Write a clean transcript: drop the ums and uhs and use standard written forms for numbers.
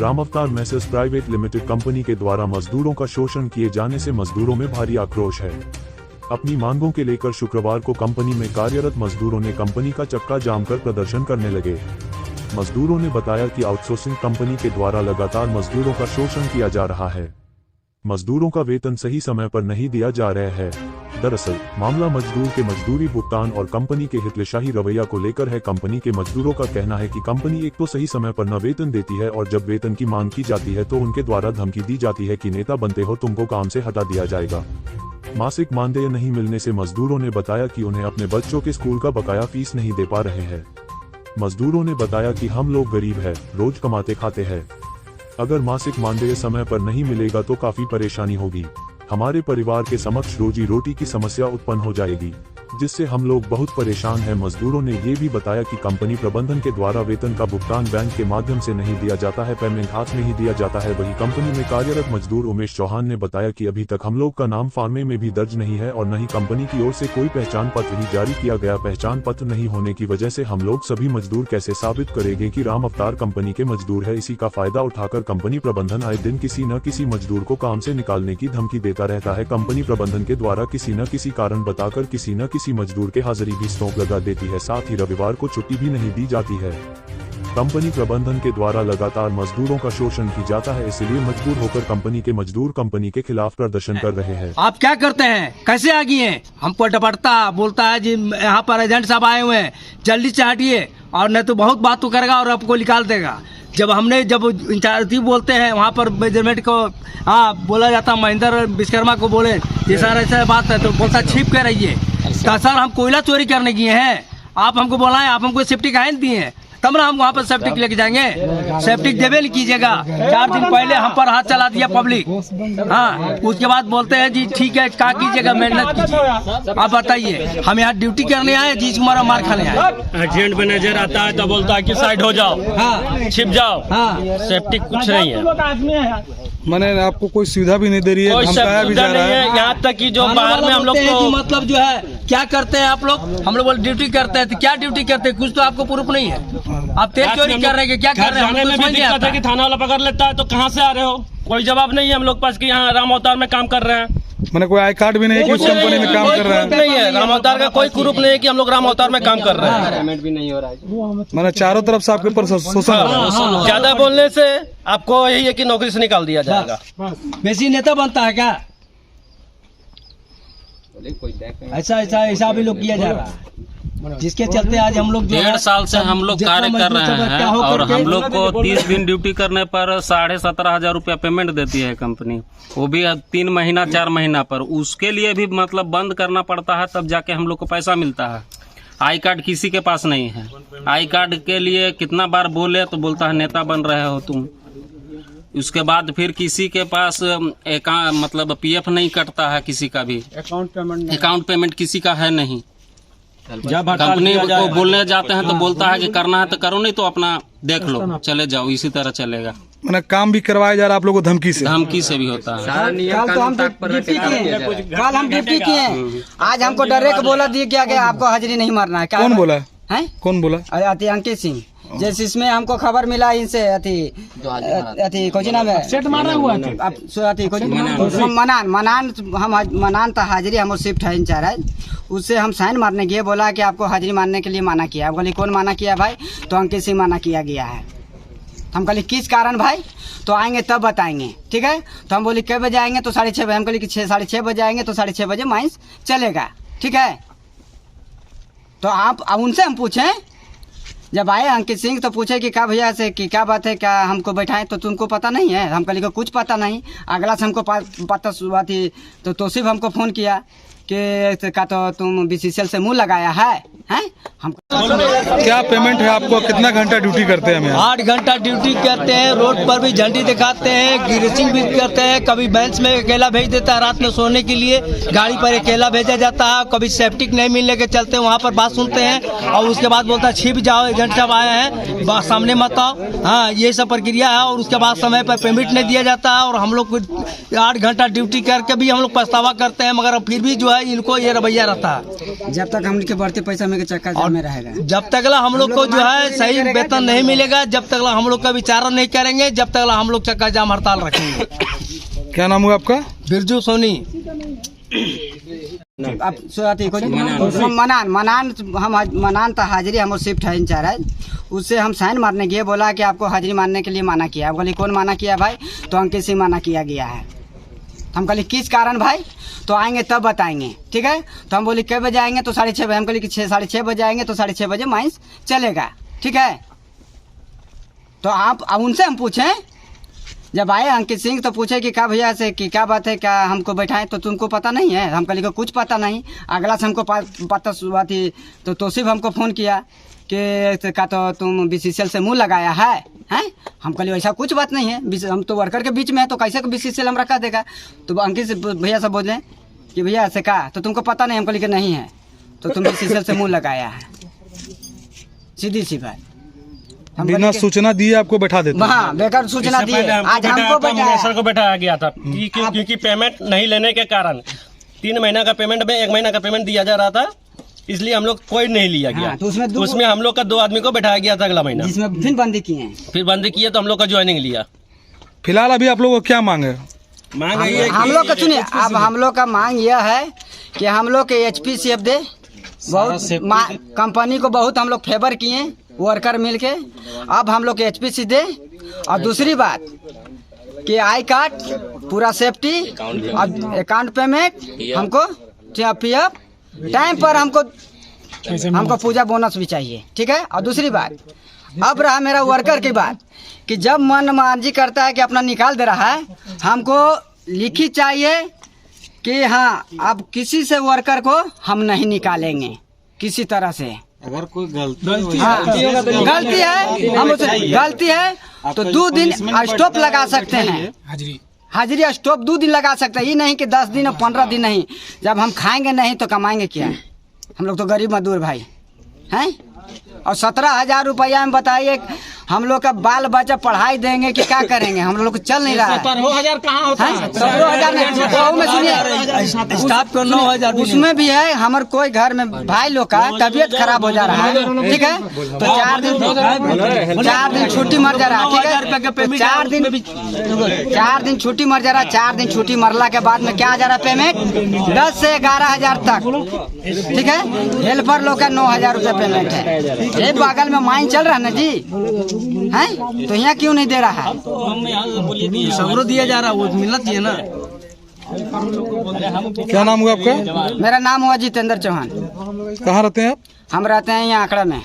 राम अवतार message private limited company के द्वारा मजदूरों का शोषण किए जाने से मजदूरों में भारी आक्रोश है। अपनी मांगों के लेकर शुक्रवार को कंपनी में कार्यरत मजदूरों ने कंपनी का चक्का जाम कर प्रदर्शन करने लगे। मजदूरों ने बताया कि आउटसोर्सिंग कंपनी के द्वारा लगातार मजदूरों का शोषण किया जा रहा है। मजदूरों का वेतन सही समय पर नहीं दिया जा रहा है। दरअसल मामला मजदूर के मजदूरी भुगतान और कंपनी के हितलशाही रवैया को लेकर है। कंपनी के मजदूरों का कहना है कि कंपनी एक तो सही समय पर न वेतन देती है और जब वेतन की मांग की जाती है तो उनके द्वारा धमकी दी जाती है कि नेता बनते हो तुमको काम से हटा दिया जाएगा। मासिक मानदेय नहीं मिलने से मजदूरों ने बताया कि उन्हें अपने बच्चों के स्कूल का बकाया फीस नहीं दे पा रहे हैं। मजदूरों ने बताया कि हम लोग गरीब है, रोज कमाते खाते हैं। अगर मासिक मानदेय समय पर नहीं मिलेगा तो काफी परेशानी होगी। हमारे परिवार के समक्ष रोजी रोटी की समस्या उत्पन्न हो जाएगी, जिससे हम लोग बहुत परेशान हैं। मजदूरों ने ये भी बताया कि कंपनी प्रबंधन के द्वारा वेतन का भुगतान बैंक के माध्यम से नहीं दिया जाता है, पेमेंट हाथ में ही दिया जाता है। वहीं कंपनी में कार्यरत मजदूर उमेश चौहान ने बताया कि अभी तक हम लोग का नाम फार्मे में भी दर्ज नहीं है और न ही कंपनी की ओर से कोई पहचान पत्र ही जारी किया गया। पहचान पत्र नहीं होने की वजह से हम लोग सभी मजदूर कैसे साबित करेंगे कि राम अवतार कंपनी के मजदूर है। इसी का फायदा उठाकर कंपनी प्रबंधन आए दिन किसी न किसी मजदूर को काम से निकालने की धमकी देता रहता है। कंपनी प्रबंधन के द्वारा किसी न किसी कारण बताकर किसी न किसी मजदूर के हाजिरी भी स्टॉप लगा देती है, साथ ही रविवार को छुट्टी भी नहीं दी जाती है। कंपनी प्रबंधन के द्वारा लगातार मजदूरों का शोषण की जाता है, इसलिए मजबूर होकर कंपनी के मजदूर कंपनी के खिलाफ प्रदर्शन कर रहे हैं। आप क्या करते हैं, कैसे आ गए हैं? हमको डपटता बोलता है जी यहाँ पर एजेंट साहब आए हुए हैं, जल्दी से हटिए और नहीं तो बहुत बात तो करेगा और आपको निकाल देगा। जब इंचार्ज बोलते हैं वहाँ पर मेजरमेंट को बोला जाता, महेंद्र विश्वकर्मा को बोले ये सर ऐसा बात है तो बोलता छिप के रहिए। तो सर हम कोयला चोरी करने गए हैं, आप हमको बोलाएं, आप हमको सेफ्टी का हैंड दिए हैं तब ना हम वहाँ पर सेफ्टी लेके जाएंगे। सेफ्टी देवे नहीं कीजिएगा। 4 दिन पहले हम पर हाथ चला दिया पब्लिक। उसके बाद बोलते हैं जी ठीक है क्या कीजिएगा, मेहनत कीजिए। आप बताइए, हम यहाँ ड्यूटी करने आए, जी हमारा मार खाने आए। एजेंट मैनेजर आता है तो बोलता है कि साइड हो जाओ, छिप जाओ। सेफ्टी कुछ नहीं है, मैंने आपको कोई सुविधा भी नहीं दे रही है, धमकाया भी जा रहा है। यहाँ तक कि जो बाहर में हम लोग को मतलब जो है क्या करते हैं आप लोग, हम लोग ड्यूटी करते हैं तो क्या ड्यूटी करते हैं, कुछ तो आपको प्रूफ नहीं है। आप तेल चोरी कर रहे हैं, क्या कर रहे हैं? में भी दिक्कत है कि थाना वाला पकड़ लेता है तो कहाँ से आ रहे हो, कोई जवाब नहीं है हम लोग पास कि यहाँ राम अवतार में काम कर रहे हैं। मैंने कोई आई कार्ड भी नहीं है कि उस कंपनी में काम कर रहा है। नहीं है, राम अवतार का कोई प्रूफ नहीं है कि हम लोग राम अवतार में काम कर रहे हैं। पेमेंट भी नहीं हो रहा है। मैंने चारों तरफ से आपके ऊपर शोषण। ज्यादा बोलने से आपको यही है कि नौकरी से निकाल दिया जाएगा। बेसी नेता बनता है क्या? ऐसा भी लोग किया जा रहा है, जिसके चलते आज हम लोग 1.5 साल से हम लोग कार्य कर रहे हैं और हम लोग को 30 दिन ड्यूटी करने पर 17,500 रुपया पेमेंट देती है कंपनी, वो भी 3 महीना 4 महीना पर। उसके लिए भी मतलब बंद करना पड़ता है, तब जाके हम लोग को पैसा मिलता है। आई कार्ड किसी के पास नहीं है। आई कार्ड के लिए कितना बार बोले तो बोलता है नेता बन रहे हो तुम। उसके बाद फिर किसी के पास मतलब PF नहीं कटता है, किसी का भी अकाउंट पेमेंट किसी का है नहीं। जब कंपनी को बोलने जाते हैं तो बोलता है कि करना है तो करो, नहीं तो अपना देख लो, चले जाओ। इसी तरह चलेगा। मैंने काम भी करवाया जा रहा है आप लोगों को धमकी से भी होता है। कल हम ड्यूटी किए, आज हमको डरे को बोला दिया क्या कि आपको हाजिरी नहीं मारना है। कौन बोला है? कौन बोला? अति अंकित सिंह। जैसे इसमें हमको खबर मिला इनसे कोई नाम है सेट मारा हुआ मनान था हाजिरी हम शिफ्ट है इंचार्ज, उससे हम साइन मारने गए, बोला कि आपको हाजिरी मारने के लिए माना किया। बोले कौन माना किया भाई? तो अंकित सिंह माना किया गया है। हम कहले किस कारण भाई? तो आएंगे तब बताएंगे, ठीक है। तो हम बोले कई बजे आएंगे? तो 6:30 बजे। हम कहले कि 6-6:30 बजे आएंगे तो 6:30 बजे माइंस चलेगा, ठीक है। तो आप उनसे हम पूछें, जब आए अंकित सिंह तो पूछे कि क्या भैया से कि क्या बात है, क्या हमको बैठाएं? तो तुमको पता नहीं है? हम कहले कुछ पता नहीं। अगला से हमको पता हुआ थी तो तोसिफ हमको फ़ोन किया कि का तो तुम BCCL से मुँह लगाया है। क्या पेमेंट है आपको? कितना घंटा ड्यूटी करते हैं? 8 घंटा ड्यूटी करते हैं, रोड पर भी झंडी दिखाते हैं, ग्रीसिंग भी करते हैं। कभी बेंच में अकेला भेज देता है, रात में सोने के लिए गाड़ी पर अकेला भेजा जाता है। कभी सेफ्टी नहीं मिलने के चलते वहाँ पर बात सुनते हैं और उसके बाद बोलता है छिप जाओ, एजेंट साहब आए हैं, सामने मत आओ। ये सब प्रक्रिया है और उसके बाद समय पर पेमेंट नहीं दिया जाता है। और हम लोग 8 घंटा ड्यूटी करके भी हम लोग पछतावा करते हैं, मगर फिर भी जो है इनको ये रवैया रहता है। जब तक हम के बढ़ते पैसा में चक्का जाम में रहेगा, जब तक हम लोग को जो है सही वेतन नहीं मिलेगा, जब तक हम लोग का विचारण नहीं करेंगे, जब तक हम लोग चक्का जाम हड़ताल रखेंगे। क्या नाम हुआ आपका? बिरजू सोनी। अब मनान था हाजिरी हम शिफ्ट है इंचार्ज, उससे हम साइन मारने गए, बोला कि आपको हाजिरी मारने के लिए माना किया है। बोले कौन माना किया भाई? तो अंकित सिंह माना किया गया है। हम कहले किस कारण भाई? तो आएंगे तब बताएंगे, ठीक है। तो हम बोले कई बजे आएंगे? तो 6:30 बजे। हम कहले कि 6-6:30 बजे आएंगे तो 6:30 बजे माइंस चलेगा, ठीक है। तो आप उनसे हम पूछें, जब आए अंकित सिंह तो पूछे कि क्या भैया से कि क्या बात है, क्या हमको बैठाएं? तो तुमको पता नहीं है? हम कहले कुछ पता नहीं। अगला से हमको पता हुआ थी तो तोसिफ हमको फ़ोन किया कि का तो तुम BCCL से मुँह लगाया है, हैं? हम कहले ऐसा कुछ बात नहीं है, हम तो वर्कर के बीच में है तो कैसे BCCL हम रखा देगा? तो अंकित भैया से बोले कि भैया ऐसे कहा तो तुमको पता नहीं? हम कहले कि नहीं है, तो तुम BCCL से मुँह लगाया है, सीधी सी बात। बिना सूचना दिए आपको बैठा देते? हाँ, बेकार सूचना दिए। आज हमको को बैठाया गया था क्योंकि पेमेंट नहीं लेने के कारण 3 महीना का पेमेंट में 1 महीना का पेमेंट दिया जा रहा था, इसलिए हम लोग कोई नहीं लिया गया। हाँ, तो उसमें हम लोग का 2 आदमी को बैठाया गया था अगला महीना, जिसमें फिर बंदी किए, फिर बंदी किए तो हम लोग का ज्वाइनिंग लिया। फिलहाल अभी आप लोगों को क्या मांग है? हम लोग का सुनिए, अब हम लोग का मांग यह है कि हम लोग के HPCF दे। बहुत कंपनी को बहुत हम लोग फेवर किए वर्कर मिल के, अब हम लोग के HPC दे। और दूसरी बात कि आई कार्ड पूरा सेफ्टी और अकाउंट पेमेंट हमको PF टाइम पर हमको पूजा बोनस भी चाहिए, ठीक है। और दूसरी बात, अब रहा मेरा वर्कर की बात कि जब मन मर्जी करता है कि अपना निकाल दे रहा है, हमको लिखी चाहिए कि हाँ अब किसी से वर्कर को हम नहीं निकालेंगे किसी तरह से। अगर कोई गलती गलती है हम उसे गलती है तो 2 दिन स्टॉप लगा सकते हैं, हाजिरी स्टॉप 2 दिन लगा सकते हैं। ये नहीं कि 10 दिन और 15 दिन नहीं। जब हम खाएंगे नहीं तो कमाएंगे क्या? हम लोग तो गरीब मजदूर भाई हैं। और 17,000 रुपया में बताइए हम लोग का बाल बच्चा पढ़ाई देंगे कि क्या करेंगे? हम लोग को चल नहीं रहा है। 17,000 कहाँ होता है? 17,000 में सुनिए स्टाफ को 9,000 उसमें भी है। हमारे कोई घर में भाई लोग का तबीयत खराब हो जा रहा है, ठीक है, तो 4 दिन छुट्टी मर जा रहा है, ठीक है। 4 दिन छुट्टी मर जा रहा है। 4 दिन छुट्टी मरला के बाद में क्या आ जा रहा है पेमेंट? 10 से 11,000 तक, ठीक है। हेल्पर लोग का 9,000 रुपया पेमेंट है। ये बगल में माइन चल रहा है ना जी, हैं? तो यहाँ क्यों नहीं दे रहा है? सबरो दिया जा रहा है, वो मिलना चाहिए ना। क्या नाम हुआ आपका? मेरा नाम हुआ जितेंद्र चौहान। कहाँ रहते हैं आप? हम रहते हैं यहाँ आंकड़ा में।